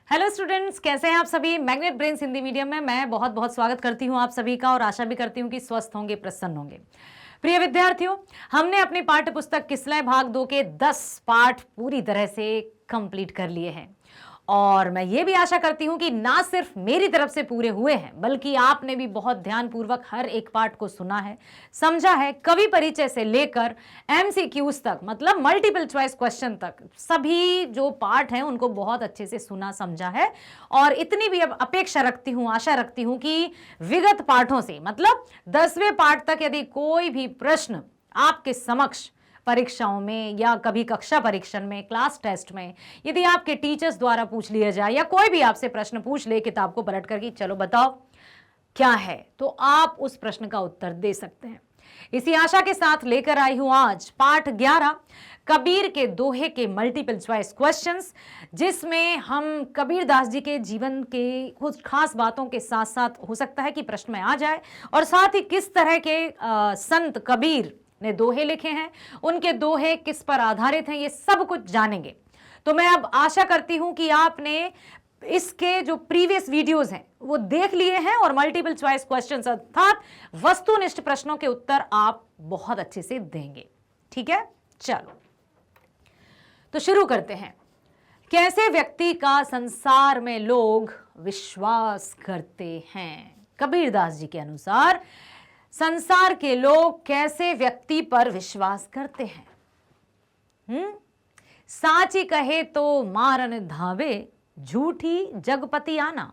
Hello students, कैसे हैं आप सभी। मैग्नेट ब्रेन्स हिंदी मीडियम में मैं बहुत बहुत स्वागत करती हूं आप सभी का और आशा भी करती हूं कि स्वस्थ होंगे, प्रसन्न होंगे। प्रिय विद्यार्थियों, हमने अपनी पाठ्य पुस्तक किसलय भाग 2 के 10 पाठ पूरी तरह से कंप्लीट कर लिए हैं और मैं ये भी आशा करती हूं कि ना सिर्फ मेरी तरफ से पूरे हुए हैं बल्कि आपने भी बहुत ध्यानपूर्वक हर एक पाठ को सुना है, समझा है। कवि परिचय से लेकर एमसीक्यूज तक, मतलब मल्टीपल चॉइस क्वेश्चन तक सभी जो पाठ हैं उनको बहुत अच्छे से सुना, समझा है। और इतनी भी अब अपेक्षा रखती हूं, आशा रखती हूं कि विगत पाठों से, मतलब 10वें पाठ तक यदि कोई भी प्रश्न आपके समक्ष परीक्षाओं में या कभी कक्षा परीक्षण में, क्लास टेस्ट में यदि आपके टीचर्स द्वारा पूछ लिया जाए या कोई भी आपसे प्रश्न पूछ ले किताब को पलट कर कि चलो बताओ क्या है, तो आप उस प्रश्न का उत्तर दे सकते हैं। इसी आशा के साथ लेकर आई हूं आज पाठ 11 कबीर के दोहे के मल्टीपल चॉइस क्वेश्चंस, जिसमें हम कबीर दास जी के जीवन के कुछ खास बातों के साथ साथ हो सकता है कि प्रश्न में आ जाए और साथ ही किस तरह के संत कबीर ने दोहे लिखे हैं, उनके दोहे किस पर आधारित हैं, ये सब कुछ जानेंगे। तो मैं अब आशा करती हूं कि आपने इसके जो प्रीवियस वीडियोस हैं वो देख लिए हैं और मल्टीपल चॉइस क्वेश्चंस अर्थात वस्तुनिष्ठ प्रश्नों के उत्तर आप बहुत अच्छे से देंगे। ठीक है, चलो तो शुरू करते हैं। कैसे व्यक्ति का संसार में लोग विश्वास करते हैं। कबीरदास जी के अनुसार संसार के लोग कैसे व्यक्ति पर विश्वास करते हैं। साची कहे तो मारन धावे, झूठी जगपति आना।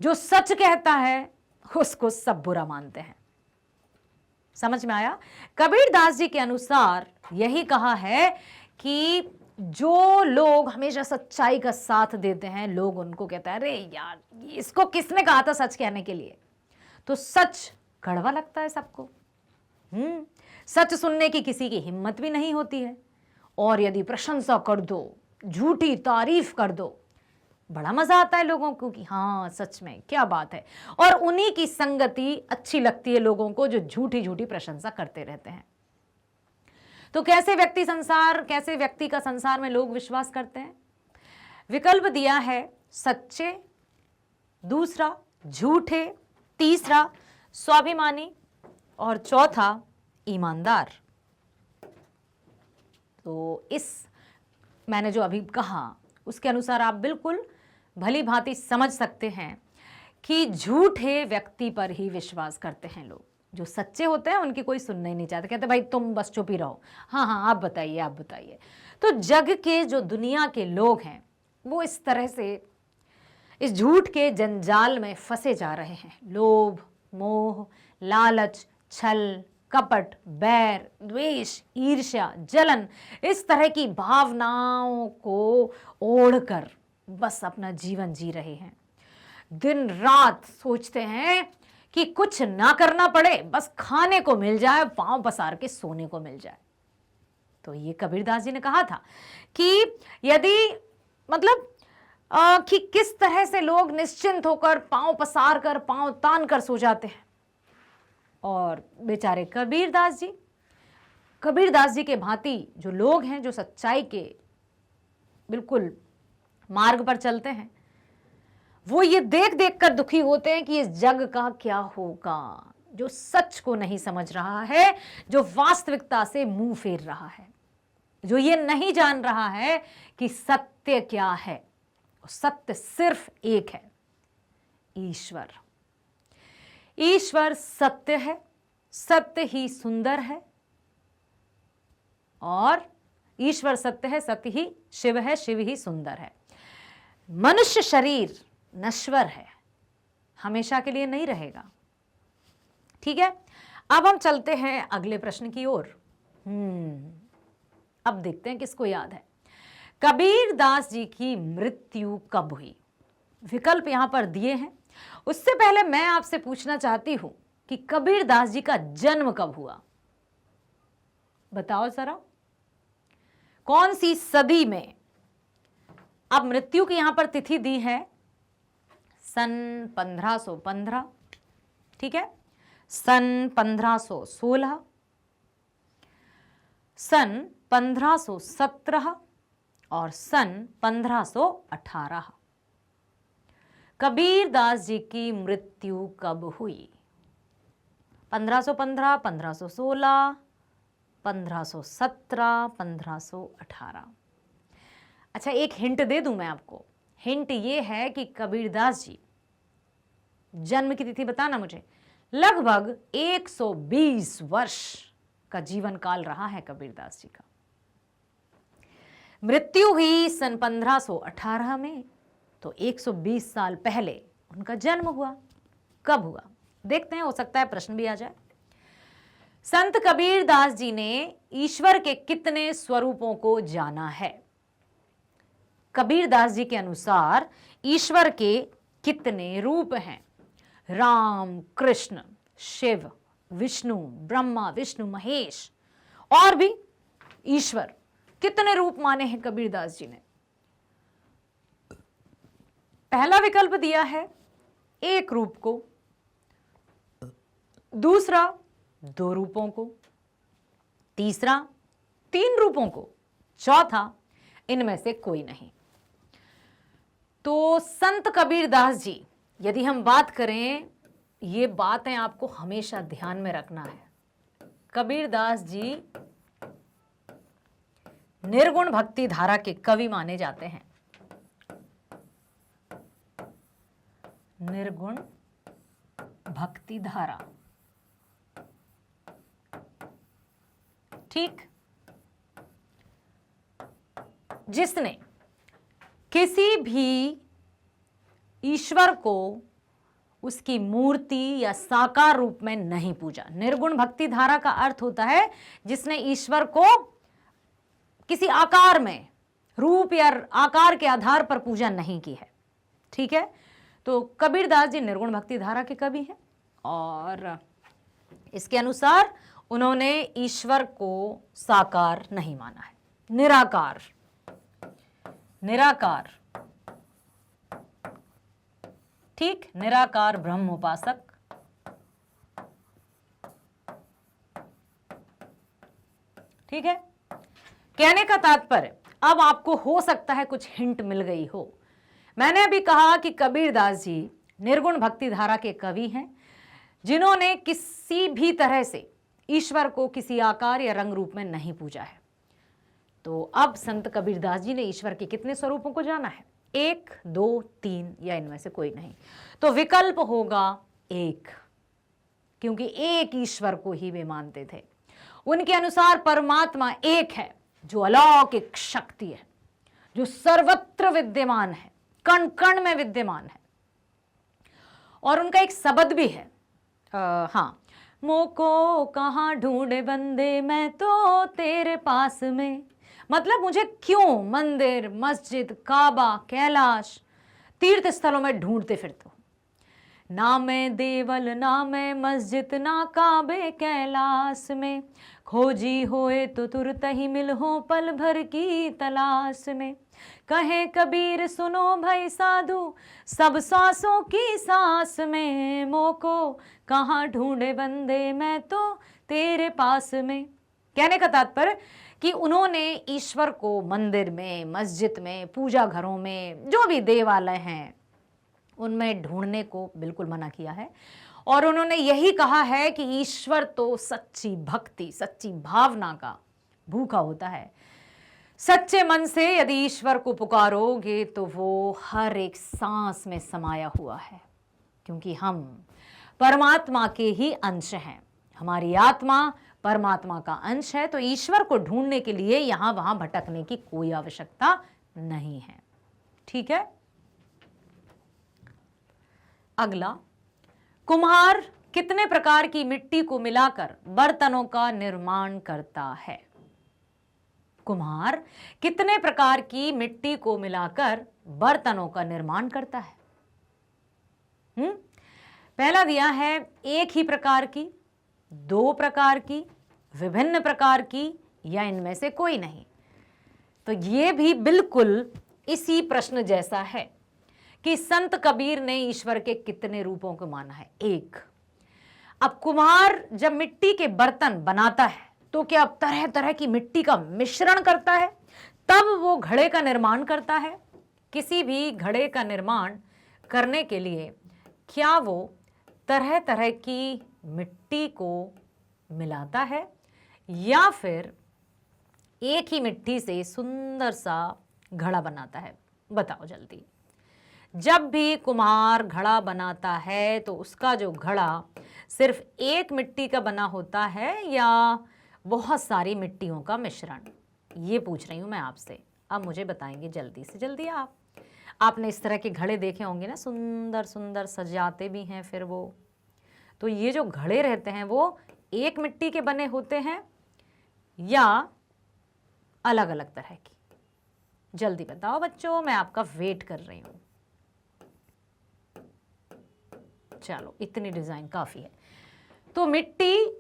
जो सच कहता है उसको सब बुरा मानते हैं। समझ में आया। कबीरदास जी के अनुसार यही कहा है कि जो लोग हमेशा सच्चाई का साथ देते हैं, लोग उनको कहते हैं अरे यार इसको किसने कहा था सच कहने के लिए। तो सच कड़वा लगता है सबको। सच सुनने की किसी की हिम्मत भी नहीं होती है और यदि प्रशंसा कर दो, झूठी तारीफ कर दो, बड़ा मजा आता है लोगों को कि हाँ सच में क्या बात है। और उन्हीं की संगति अच्छी लगती है लोगों को जो झूठी झूठी प्रशंसा करते रहते हैं। तो कैसे व्यक्ति का संसार में लोग विश्वास करते हैं। विकल्प दिया है सच्चे, दूसरा झूठे, तीसरा स्वाभिमानी और चौथा ईमानदार। तो इस मैंने जो अभी कहा उसके अनुसार आप बिल्कुल भली भांति समझ सकते हैं कि झूठे व्यक्ति पर ही विश्वास करते हैं लोग। जो सच्चे होते हैं उनकी कोई सुनना ही नहीं चाहते, कहते भाई तुम बस चुप ही रहो, हाँ हाँ आप बताइए आप बताइए। तो जग के जो दुनिया के लोग हैं वो इस तरह से इस झूठ के जंजाल में फंसे जा रहे हैं। लोभ, मोह, लालच, छल, कपट, बैर, द्वेष, ईर्ष्या, जलन, इस तरह की भावनाओं को ओढ़कर बस अपना जीवन जी रहे हैं। दिन रात सोचते हैं कि कुछ ना करना पड़े, बस खाने को मिल जाए, पांव पसार के सोने को मिल जाए। तो ये कबीरदास जी ने कहा था कि यदि मतलब कि किस तरह से लोग निश्चिंत होकर पांव पसार कर, पांव तान कर सो जाते हैं। और बेचारे कबीरदास जी के भांति जो लोग हैं, जो सच्चाई के बिल्कुल मार्ग पर चलते हैं, वो ये देख देख कर दुखी होते हैं कि इस जग का क्या होगा। जो सच को नहीं समझ रहा है, जो वास्तविकता से मुंह फेर रहा है, जो ये नहीं जान रहा है कि सत्य क्या है। सत्य सिर्फ एक है, ईश्वर। ईश्वर सत्य है, सत्य ही सुंदर है और ईश्वर सत्य है, सत्य ही शिव है, शिव ही सुंदर है। मनुष्य शरीर नश्वर है, हमेशा के लिए नहीं रहेगा। ठीक है, अब हम चलते हैं अगले प्रश्न की ओर। अब देखते हैं किसको याद है। कबीरदास जी की मृत्यु कब हुई। विकल्प यहां पर दिए हैं। उससे पहले मैं आपसे पूछना चाहती हूं कि कबीरदास जी का जन्म कब हुआ। बताओ जरा, कौन सी सदी में। अब मृत्यु की यहां पर तिथि दी है सन 1515, ठीक है, सन 1516, सन 1517 और सन 1518। कबीरदास जी की मृत्यु कब हुई? 1515, 1516, 1517, 1518। अच्छा, एक हिंट दे दूं मैं आपको। हिंट ये है कि कबीरदास जी, जन्म की तिथि बताना मुझे, लगभग 120 वर्ष का जीवन काल रहा है कबीरदास जी का। मृत्यु हुई सन 1518 में, तो 120 साल पहले उनका जन्म हुआ। कब हुआ देखते हैं, हो सकता है प्रश्न भी आ जाए। संत कबीरदास जी ने ईश्वर के कितने स्वरूपों को जाना है? कबीरदास जी के अनुसार ईश्वर के कितने रूप हैं? राम, कृष्ण, शिव, विष्णु, ब्रह्मा, विष्णु, महेश और भी ईश्वर, कितने रूप माने हैं कबीरदास जी ने? पहला विकल्प दिया है एक रूप को, दूसरा 2 रूपों को, तीसरा 3 रूपों को, चौथा इनमें से कोई नहीं। तो संत कबीरदास जी, यदि हम बात करें, ये बातें आपको हमेशा ध्यान में रखना है। कबीरदास जी निर्गुण भक्ति धारा के कवि माने जाते हैं। निर्गुण भक्ति धारा, ठीक, जिसने किसी भी ईश्वर को उसकी मूर्ति या साकार रूप में नहीं पूजा। निर्गुण भक्ति धारा का अर्थ होता है जिसने ईश्वर को किसी आकार में, रूप या आकार के आधार पर पूजा नहीं की है। ठीक है, तो कबीरदास जी निर्गुण भक्ति धारा के कवि हैं और इसके अनुसार उन्होंने ईश्वर को साकार नहीं माना है, निराकार, निराकार, ठीक, निराकार ब्रह्म उपासक। ठीक है, कहने का तात्पर्य, अब आपको हो सकता है कुछ हिंट मिल गई हो। मैंने अभी कहा कि कबीरदास जी निर्गुण भक्ति धारा के कवि हैं जिन्होंने किसी भी तरह से ईश्वर को किसी आकार या रंग रूप में नहीं पूजा है। तो अब संत कबीरदास जी ने ईश्वर के कितने स्वरूपों को जाना है? 1, 2, 3 या इनमें से कोई नहीं। तो विकल्प होगा 1, क्योंकि एक ईश्वर को ही वे मानते थे। उनके अनुसार परमात्मा एक है जो अलौकिक शक्ति है, जो सर्वत्र विद्यमान है, कण कण में विद्यमान है। और उनका एक शब्द भी है, हाँ, मोको कहाँ ढूंढे बंदे मैं तो तेरे पास में। मतलब मुझे क्यों मंदिर, मस्जिद, काबा, कैलाश, तीर्थ स्थलों में ढूंढते फिरते हो? ना मैं देवल, ना मैं मस्जिद, ना काबे कैलाश में, खोजी होए तो तुरत ही मिल हो पल भर की तलाश में। कहे कबीर सुनो भाई साधु, सब सांसों की सांस में, मोको कहाँ ढूंढे बंदे मैं तो तेरे पास में। कहने का तात्पर्य कि उन्होंने ईश्वर को मंदिर में, मस्जिद में, पूजा घरों में, जो भी देवालय हैं उनमें ढूंढने को बिल्कुल मना किया है। और उन्होंने यही कहा है कि ईश्वर तो सच्ची भक्ति, सच्ची भावना का भूखा होता है। सच्चे मन से यदि ईश्वर को पुकारोगे तो वो हर एक सांस में समाया हुआ है, क्योंकि हम परमात्मा के ही अंश हैं। हमारी आत्मा परमात्मा का अंश है, तो ईश्वर को ढूंढने के लिए यहां वहां भटकने की कोई आवश्यकता नहीं है। ठीक है, अगला, कुम्हार कितने प्रकार की मिट्टी को मिलाकर बर्तनों का निर्माण करता है? कुम्हार कितने प्रकार की मिट्टी को मिलाकर बर्तनों का निर्माण करता है? पहला दिया है 1 ही प्रकार की, 2 प्रकार की, विभिन्न प्रकार की या इनमें से कोई नहीं। तो ये भी बिल्कुल इसी प्रश्न जैसा है कि संत कबीर ने ईश्वर के कितने रूपों को माना है? 1। अब कुम्हार जब मिट्टी के बर्तन बनाता है तो क्या अब तरह तरह की मिट्टी का मिश्रण करता है तब वो घड़े का निर्माण करता है। किसी भी घड़े का निर्माण करने के लिए क्या वो तरह तरह की मिट्टी को मिलाता है या फिर एक ही मिट्टी से सुंदर सा घड़ा बनाता है? बताओ जल्दी। जब भी कुम्हार घड़ा बनाता है तो उसका जो घड़ा सिर्फ एक मिट्टी का बना होता है या बहुत सारी मिट्टियों का मिश्रण? ये पूछ रही हूं मैं आपसे। अब मुझे बताएंगे जल्दी से जल्दी आप। आपने इस तरह के घड़े देखे होंगे ना, सुंदर सुंदर सजाते भी हैं फिर वो। तो ये जो घड़े रहते हैं वो एक मिट्टी के बने होते हैं या अलग अलग तरह की? जल्दी बताओ बच्चों, मैं आपका वेट कर रही हूं। चलो, इतनी डिजाइन काफी है। तो मिट्टी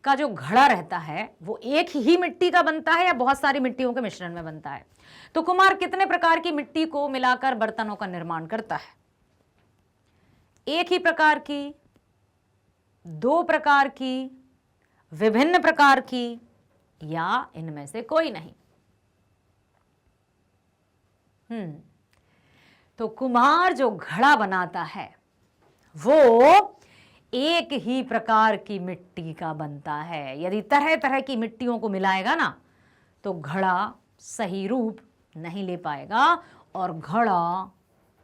का जो घड़ा रहता है वो एक ही मिट्टी का बनता है या बहुत सारी मिट्टियों के मिश्रण में बनता है? तो कुम्हार कितने प्रकार की मिट्टी को मिलाकर बर्तनों का निर्माण करता है? एक ही प्रकार की, दो प्रकार की, विभिन्न प्रकार की, या इनमें से कोई नहीं? तो कुम्हार जो घड़ा बनाता है वो एक ही प्रकार की मिट्टी का बनता है। यदि तरह तरह की मिट्टियों को मिलाएगा ना तो घड़ा सही रूप नहीं ले पाएगा और घड़ा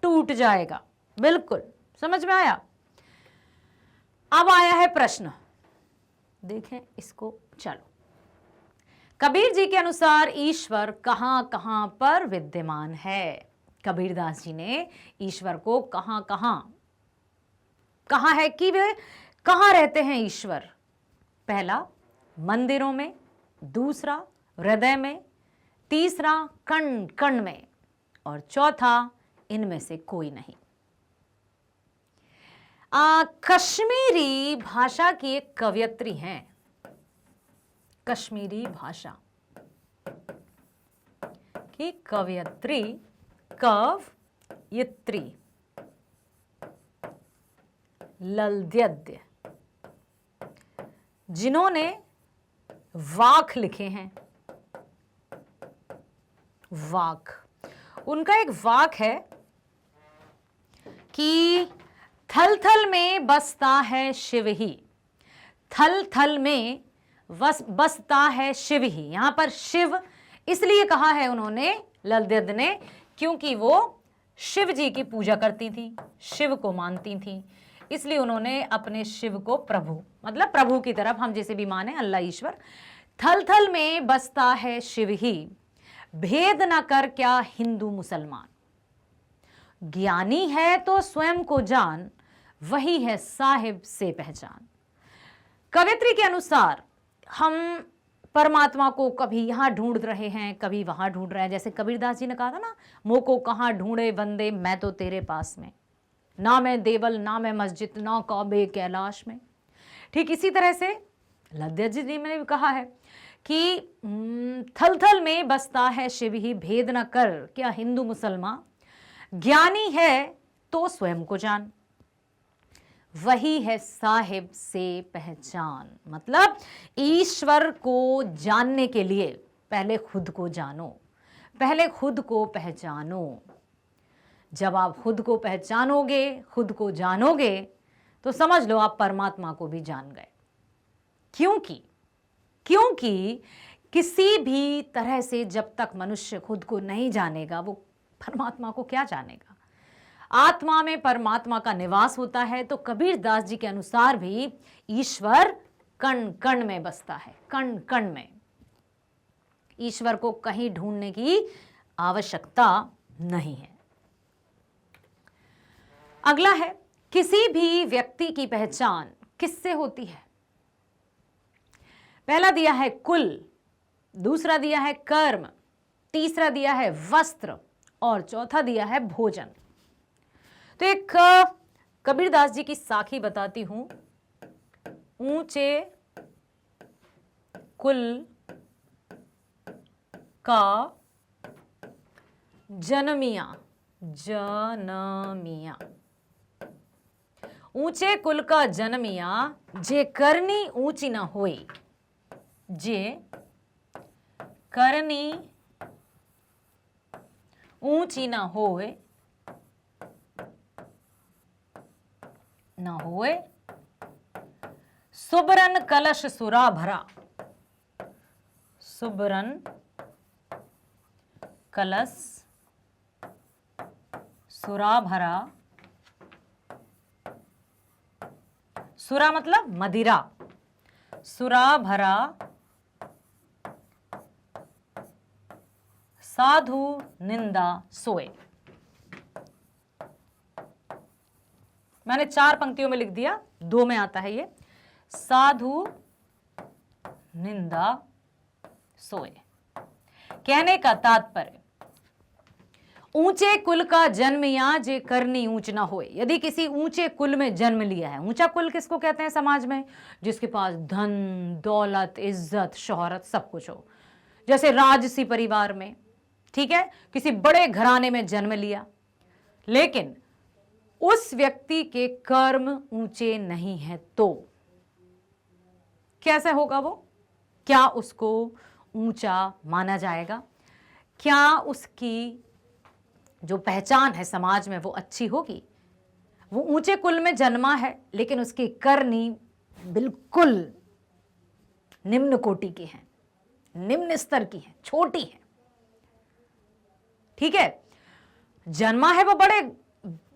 टूट जाएगा। बिल्कुल समझ में आया? अब आया है प्रश्न, देखें इसको। चलो, कबीर जी के अनुसार ईश्वर कहां कहां पर विद्यमान है? कबीरदास जी ने ईश्वर को कहां कहां कहा है कि वे कहां रहते हैं ईश्वर? पहला मंदिरों में, दूसरा हृदय में, तीसरा कण कण में, और चौथा इनमें से कोई नहीं। कश्मीरी भाषा की एक कवयित्री हैं। कश्मीरी भाषा की कवयित्री, कवयित्री ललद्यद्य, जिन्होंने वाक लिखे हैं। वाक, उनका एक वाक है कि थल थल में बसता है शिव ही, थल थल में बसता है शिव ही। यहां पर शिव इसलिए कहा है उन्होंने, ललद्यद ने, क्योंकि वो शिव जी की पूजा करती थी, शिव को मानती थी, इसलिए उन्होंने अपने शिव को प्रभु, मतलब प्रभु की तरफ हम जैसे भी माने, अल्लाह ईश्वर। थल थल में बसता है शिव ही, भेद न कर क्या हिंदू मुसलमान, ज्ञानी है तो स्वयं को जान, वही है साहिब से पहचान। कवित्री के अनुसार हम परमात्मा को कभी यहाँ ढूंढ रहे हैं, कभी वहां ढूंढ रहे हैं। जैसे कबीरदास जी ने कहा था ना, मोह को कहाँ ढूंढे बंदे, मैं तो तेरे पास में, ना मैं देवल ना मैं मस्जिद, ना काबे कैलाश में। ठीक इसी तरह से ललद्यद जी ने भी कहा है कि थल थल में बसता है शिव ही, भेद न कर क्या हिंदू मुसलमान, ज्ञानी है तो स्वयं को जान, वही है साहिब से पहचान। मतलब ईश्वर को जानने के लिए पहले खुद को जानो, पहले खुद को पहचानो। जब आप खुद को पहचानोगे, खुद को जानोगे, तो समझ लो आप परमात्मा को भी जान गए। क्योंकि किसी भी तरह से जब तक मनुष्य खुद को नहीं जानेगा वो परमात्मा को क्या जानेगा। आत्मा में परमात्मा का निवास होता है। तो कबीरदास जी के अनुसार भी ईश्वर कण कण में बसता है, कण कण में। ईश्वर को कहीं ढूंढने की आवश्यकता नहीं है। अगला है, किसी भी व्यक्ति की पहचान किससे होती है? पहला दिया है कुल, दूसरा दिया है कर्म, तीसरा दिया है वस्त्र और चौथा दिया है भोजन। तो एक कबीरदास जी की साखी बताती हूं। ऊंचे कुल का जनमिया, जनमिया, ऊंचे कुल का जनमिया, जे करनी ऊंची न होई, जे करनी ऊंची ना होए, ना होए, सुबरन कलश सुरा भरा, सुबरन कलश सुरा भरा, सुरा मतलब मदिरा, सुरा भरा, साधु निंदा सोए। मैंने 4 पंक्तियों में लिख दिया, 2 में आता है ये, साधु निंदा सोए। कहने का तात्पर्य, ऊंचे कुल का जन्म या जे करनी ऊंच ना होए। यदि किसी ऊंचे कुल में जन्म लिया है, ऊंचा कुल किसको कहते हैं समाज में, जिसके पास धन दौलत इज्जत शोहरत सब कुछ हो, जैसे राजसी परिवार में, ठीक है, किसी बड़े घराने में जन्म लिया, लेकिन उस व्यक्ति के कर्म ऊंचे नहीं है तो कैसे होगा वो? क्या उसको ऊंचा माना जाएगा? क्या उसकी जो पहचान है समाज में वो अच्छी होगी? वो ऊंचे कुल में जन्मा है लेकिन उसकी करनी बिल्कुल निम्न कोटि की है, निम्न स्तर की है, छोटी है, ठीक है। जन्मा है वो बड़े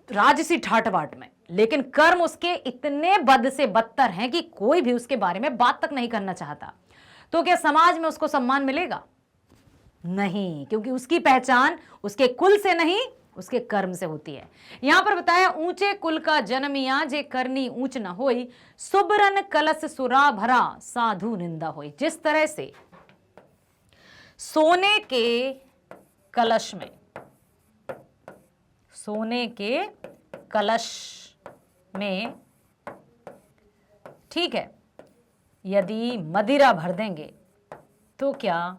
राजसी ठाट-बाट में, लेकिन कर्म उसके इतने बद से बदतर हैं कि कोई भी उसके बारे में बात तक नहीं करना चाहता। तो क्या समाज में उसको सम्मान मिलेगा? नहीं, क्योंकि उसकी पहचान उसके कुल से नहीं, उसके कर्म से होती है। यहां पर बताया, ऊंचे कुल का जन्मिया जे करनी ऊंच न होई, सुबरन कलश सुरा भरा, साधु निंदा होई। जिस तरह से सोने के कलश में, सोने के कलश में, ठीक है, यदि मदिरा भर देंगे तो क्या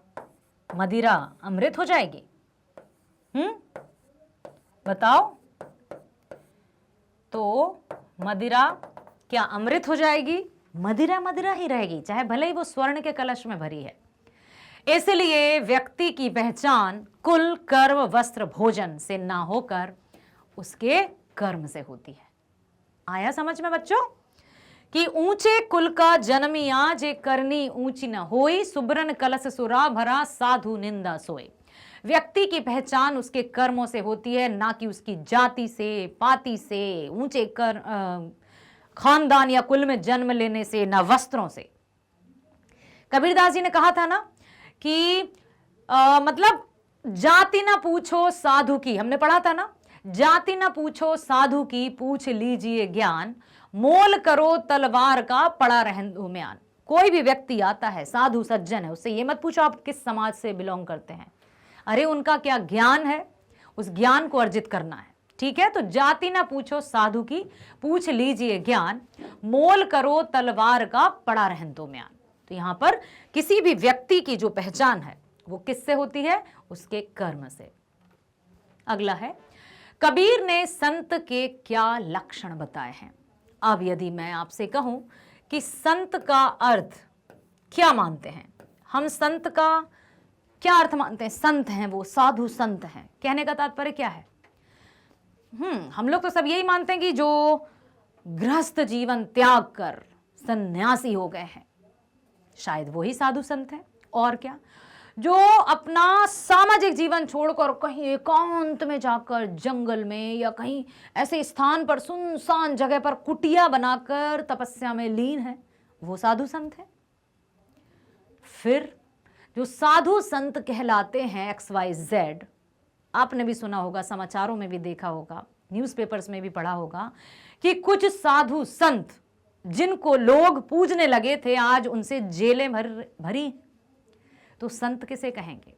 मदिरा अमृत हो जाएगी? बताओ, तो मदिरा क्या अमृत हो जाएगी? मदिरा मदिरा ही रहेगी, चाहे भले ही वो स्वर्ण के कलश में भरी है। इसलिए व्यक्ति की पहचान कुल कर्म वस्त्र भोजन से ना होकर उसके कर्म से होती है। आया समझ में बच्चों? कि ऊंचे कुल का जन्मिया जे करनी ऊंची न होई, सुबरन कलश सुरा भरा, साधु निंदा सोए। व्यक्ति की पहचान उसके कर्मों से होती है, ना कि उसकी जाति से, पाति से, ऊंचे खानदान या कुल में जन्म लेने से, ना वस्त्रों से। कबीरदास जी ने कहा था ना कि मतलब जाति ना पूछो साधु की, हमने पढ़ा था ना, जाति ना पूछो साधु की, पूछ लीजिए ज्ञान, मोल करो तलवार का, पड़ा रहन दो म्यान। कोई भी व्यक्ति आता है, साधु सज्जन है, उससे ये मत पूछो आप किस समाज से बिलोंग करते हैं, अरे उनका क्या ज्ञान है, उस ज्ञान को अर्जित करना है, ठीक है। तो जाति ना पूछो साधु की, पूछ लीजिए ज्ञान, मोल करो तलवार का, पड़ा रहन दो म्यान। तो यहां पर किसी भी व्यक्ति की जो पहचान है वो किससे होती है? उसके कर्म से। अगला है, कबीर ने संत के क्या लक्षण बताए हैं। अब यदि मैं आपसे कहूं कि संत का अर्थ क्या मानते हैं, हम संत का क्या अर्थ मानते हैं? संत हैं वो, साधु संत हैं, कहने का तात्पर्य क्या है? हम लोग तो सब यही मानते हैं कि जो गृहस्थ जीवन त्याग कर सन्यासी हो गए हैं, शायद वो ही साधु संत हैं। और क्या, जो अपना सामाजिक जीवन छोड़कर कहीं एकांत में जाकर जंगल में या कहीं ऐसे स्थान पर, सुनसान जगह पर कुटिया बनाकर तपस्या में लीन है, वो साधु संत है। फिर जो साधु संत कहलाते हैं XYZ, आपने भी सुना होगा, समाचारों में भी देखा होगा, न्यूज़पेपर्स में भी पढ़ा होगा कि कुछ साधु संत जिनको लोग पूजने लगे थे, आज उनसे जेलें भरी। तो संत किसे कहेंगे?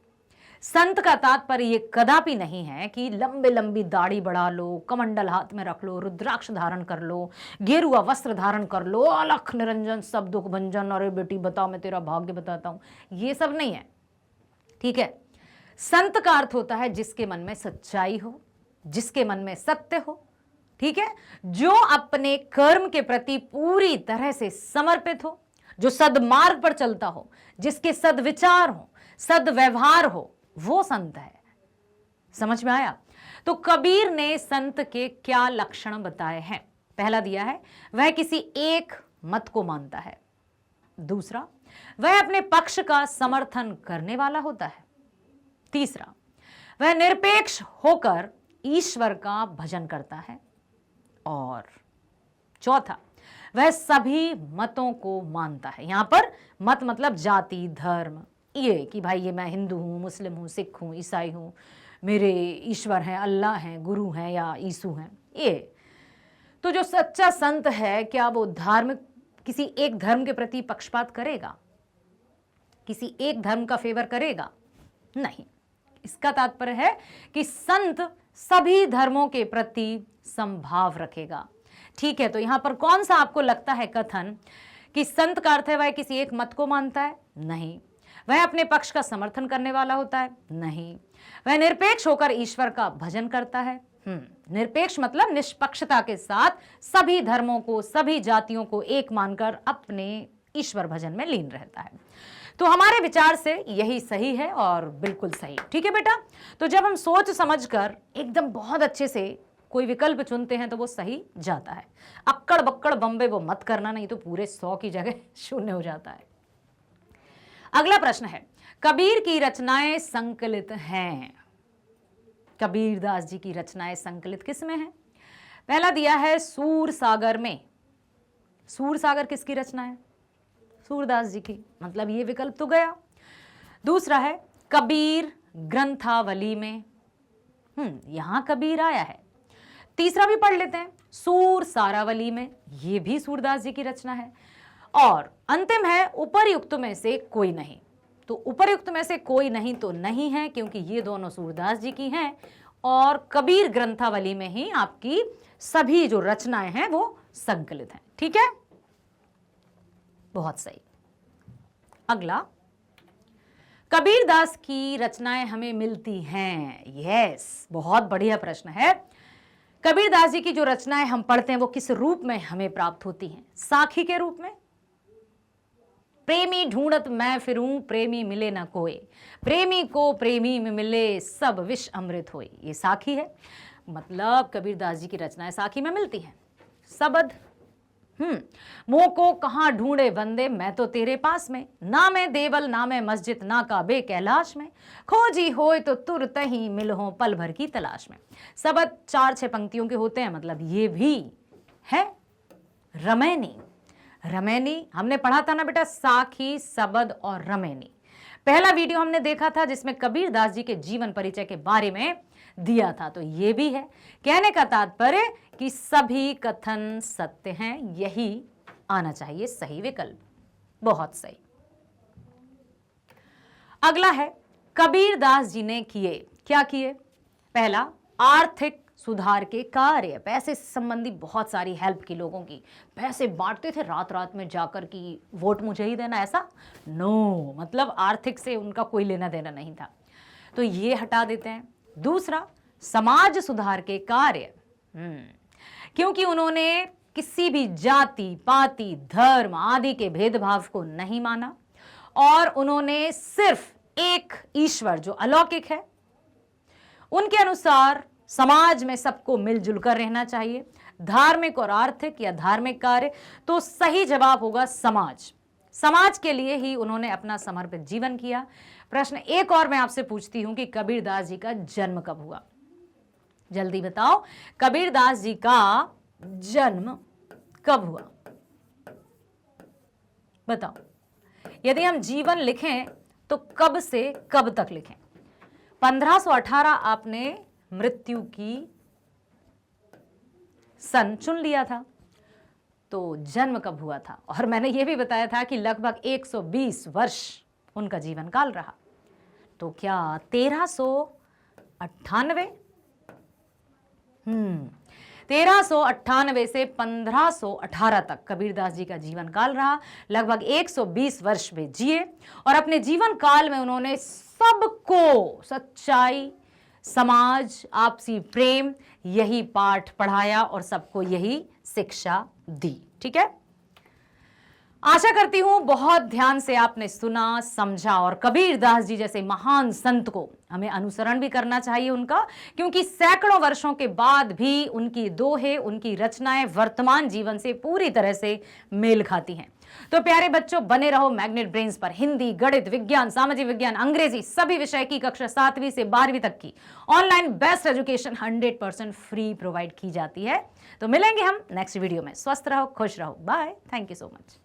संत का तात्पर्य ये कदापि नहीं है कि लंबे लंबी दाढ़ी बढ़ा लो, कमंडल हाथ में रख लो, रुद्राक्ष धारण कर लो, गेरुआ वस्त्र धारण कर लो, अलख निरंजन सब दुख भंजन, अरे बेटी बताओ मैं तेरा भाग्य बताता हूं, ये सब नहीं है, ठीक है। संत का अर्थ होता है जिसके मन में सच्चाई हो, जिसके मन में सत्य हो, ठीक है, जो अपने कर्म के प्रति पूरी तरह से समर्पित हो, जो सद्मार्ग पर चलता हो, जिसके सद्विचार हो, सद्व्यवहार हो, वो संत है। समझ में आया? तो कबीर ने संत के क्या लक्षण बताए हैं? पहला दिया है, वह किसी एक मत को मानता है। दूसरा, वह अपने पक्ष का समर्थन करने वाला होता है। तीसरा, वह निरपेक्ष होकर ईश्वर का भजन करता है। और चौथा, वह सभी मतों को मानता है। यहां पर मत मतलब जाति, धर्म, ये कि भाई ये मैं हिंदू हूं, मुस्लिम हूं, सिख हूं, ईसाई हूं, मेरे ईश्वर हैं, अल्लाह हैं, गुरु हैं या यीशु हैं, ये। तो जो सच्चा संत है, क्या वो धार्मिक किसी एक धर्म के प्रति पक्षपात करेगा? किसी एक धर्म का फेवर करेगा? नहीं। इसका तात्पर्य है कि संत सभी धर्मों के प्रति समभाव रखेगा। ठीक है, तो यहां पर कौन सा आपको लगता है कथन कि संत का अर्थ है वह किसी एक मत को मानता है? नहीं। वह अपने पक्ष का समर्थन करने वाला होता है? नहीं। वह निरपेक्ष होकर ईश्वर का भजन करता है? निरपेक्ष मतलब निष्पक्षता के साथ सभी धर्मों को, सभी जातियों को एक मानकर अपने ईश्वर भजन में लीन रहता है। तो हमारे विचार से यही सही है और बिल्कुल सही। ठीक है बेटा, तो जब हम सोच समझकर एकदम बहुत अच्छे से कोई विकल्प चुनते हैं तो वो सही जाता है। अक्कड़ बक्कड़ बम्बे वो मत करना, नहीं तो पूरे 100 की जगह 0 हो जाता है। अगला प्रश्न है, कबीर की रचनाएं संकलित हैं। कबीरदास जी की रचनाएं संकलित किस में है? पहला दिया है सूर सागर में। सूर सागर किसकी रचना है? सूरदास जी की, मतलब ये विकल्प तो गया। दूसरा है कबीर ग्रंथावली में। यहां कबीर आया है। तीसरा भी पढ़ लेते हैं, सूर सारावली में, ये भी सूरदास जी की रचना है। और अंतिम है उपर्युक्त में से कोई नहीं। तो उपर्युक्त में से कोई नहीं तो नहीं है, क्योंकि ये दोनों सूरदास जी की हैं और कबीर ग्रंथावली में ही आपकी सभी जो रचनाएं हैं वो संकलित हैं। ठीक है, बहुत सही। अगला, कबीरदास की रचनाएं हमें मिलती हैं। यस, बहुत बढ़िया प्रश्न है। कबीरदास जी की जो रचनाएं हम पढ़ते हैं वो किस रूप में हमें प्राप्त होती हैं? साखी के रूप में। प्रेमी ढूंढत मैं फिरूं, प्रेमी मिले ना कोई, प्रेमी को प्रेमी में मिले, सब विष अमृत होए। ये साखी है, मतलब कबीरदास जी की रचनाएं साखी में मिलती हैं। सबद, मुंह को कहां ढूंढे बंदे, मैं तो तेरे पास में, ना मैं देवल ना मैं मस्जिद, ना काबे कैलाश में, खोजी होए तो तुरत ही मिलहो पल भर की तलाश में। सबद 4-6 पंक्तियों के होते हैं, मतलब ये भी है रमैनी। रमैनी हमने पढ़ा था ना बेटा, साखी, सबद और रमैनी। पहला वीडियो हमने देखा था जिसमें कबीरदास जी के जीवन परिचय के बारे में दिया था, तो ये भी है। कहने का तात्पर्य कि सभी कथन सत्य हैं, यही आना चाहिए सही विकल्प। बहुत सही। अगला है, कबीरदास जी ने किए, क्या किए? पहला, आर्थिक सुधार के कार्य। पैसे से संबंधी बहुत सारी हेल्प की लोगों की। पैसे बांटते थे रात रात में जाकर कि वोट मुझे ही देना, ऐसा नो, मतलब आर्थिक से उनका कोई लेना देना नहीं था, तो ये हटा देते हैं। दूसरा, समाज सुधार के कार्य, क्योंकि उन्होंने किसी भी जाति, पाति, धर्म आदि के भेदभाव को नहीं माना और उन्होंने सिर्फ एक ईश्वर जो अलौकिक है उनके अनुसार समाज में सबको मिलजुल कर रहना चाहिए। धार्मिक और आर्थिक या धार्मिक कार्य, तो सही जवाब होगा समाज। समाज के लिए ही उन्होंने अपना समर्पित जीवन किया। प्रश्न एक और मैं आपसे पूछती हूं कि कबीरदास जी का जन्म कब हुआ? जल्दी बताओ, कबीरदास जी का जन्म कब हुआ? बताओ। यदि हम जीवन लिखें तो कब से कब तक लिखें? 1518 आपने मृत्यु की सन चुन लिया था, तो जन्म कब हुआ था? और मैंने यह भी बताया था कि लगभग 120 वर्ष उनका जीवन काल रहा। तो क्या 1398? 1398 से 1518 तक कबीरदास जी का जीवन काल रहा। लगभग 120 वर्ष वे जिए और अपने जीवन काल में उन्होंने सबको सच्चाई, समाज, आपसी प्रेम, यही पाठ पढ़ाया और सबको यही शिक्षा दी। ठीक है, आशा करती हूं बहुत ध्यान से आपने सुना, समझा और कबीर दास जी जैसे महान संत को हमें अनुसरण भी करना चाहिए उनका, क्योंकि सैकड़ों वर्षों के बाद भी उनकी दोहे, उनकी रचनाएं वर्तमान जीवन से पूरी तरह से मेल खाती हैं। तो प्यारे बच्चों, बने रहो मैग्नेट ब्रेन्स पर। हिंदी, गणित, विज्ञान, सामाजिक विज्ञान, अंग्रेजी सभी विषय की कक्षा 7वीं से 12वीं तक की online best education 100% free provide की जाती है। तो मिलेंगे हम नेक्स्ट वीडियो में। स्वस्थ रहो, खुश रहो, bye, thank you so much.